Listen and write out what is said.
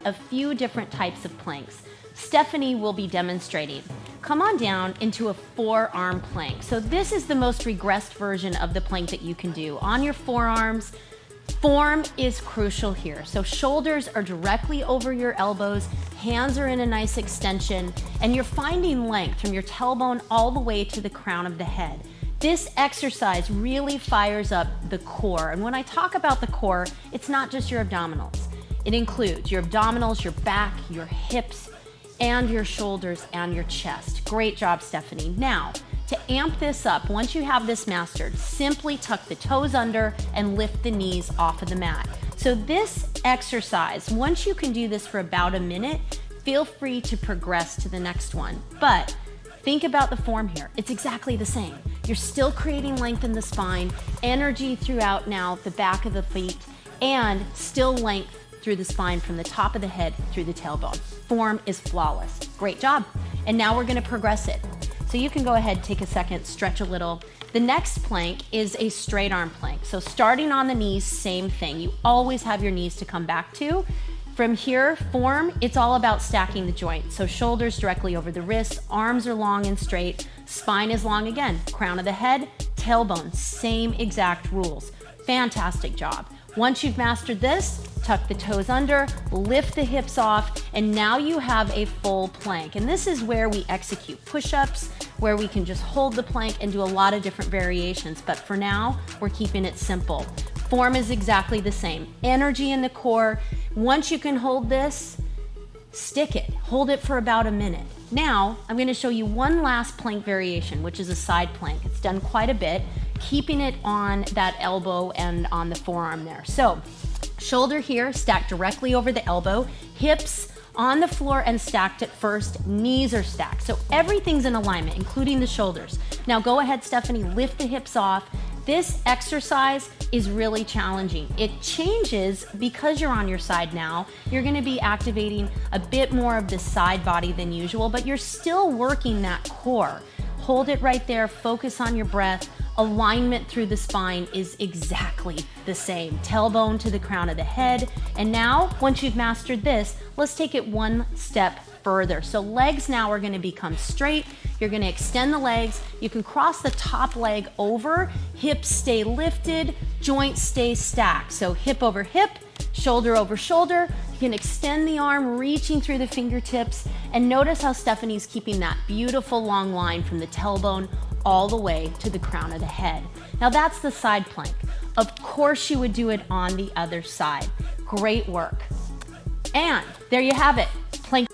a few different types of planks. Stephanie will be demonstrating. Come on down into a forearm plank. So this is the most regressed version of the plank that you can do. On your forearms, form is crucial here. So shoulders are directly over your elbows, hands are in a nice extension, and you're finding length from your tailbone all the way to the crown of the head. This exercise really fires up the core. And when I talk about the core, it's not just your abdominals. It includes your abdominals, your back, your hips, and your shoulders and your chest. Great job, Stephanie. Now, to amp this up, once you have this mastered, simply tuck the toes under and lift the knees off of the mat. So this exercise, once you can do this for about a minute, feel free to progress to the next one. But think about the form here. It's exactly the same. You're still creating length in the spine, energy throughout now the back of the feet, and still length through the spine from the top of the head through the tailbone. Form is flawless. Great job. And now we're gonna progress it. So you can go ahead, take a second, stretch a little. The next plank is a straight arm plank. So starting on the knees, same thing. You always have your knees to come back to. From here, form, it's all about stacking the joints. So shoulders directly over the wrists, arms are long and straight, spine is long again, crown of the head, tailbone, same exact rules. Fantastic job. Once you've mastered this, tuck the toes under, lift the hips off, and now you have a full plank. And this is where we execute push-ups, where we can just hold the plank and do a lot of different variations. But for now, we're keeping it simple. Form is exactly the same. Energy in the core. Once you can hold this, stick it. Hold it for about a minute. Now, I'm going to show you one last plank variation, which is a side plank. It's done quite a bit, keeping it on that elbow and on the forearm there. So, shoulder here, stacked directly over the elbow, hips on the floor and stacked at first, knees are stacked. So everything's in alignment, including the shoulders. Now go ahead, Stephanie, lift the hips off. This exercise is really challenging. It changes because you're on your side now. You're gonna be activating a bit more of the side body than usual, but you're still working that core. Hold it right there, focus on your breath. Alignment through the spine is exactly the same. Tailbone to the crown of the head. And now, once you've mastered this, let's take it one step further. So legs now are gonna become straight. You're gonna extend the legs. You can cross the top leg over, hips stay lifted, joints stay stacked. So hip over hip, shoulder over shoulder. You can extend the arm, reaching through the fingertips. And notice how Stephanie's keeping that beautiful long line from the tailbone all the way to the crown of the head. Now that's the side plank. Of course you would do it on the other side. Great work. And there you have it, plank.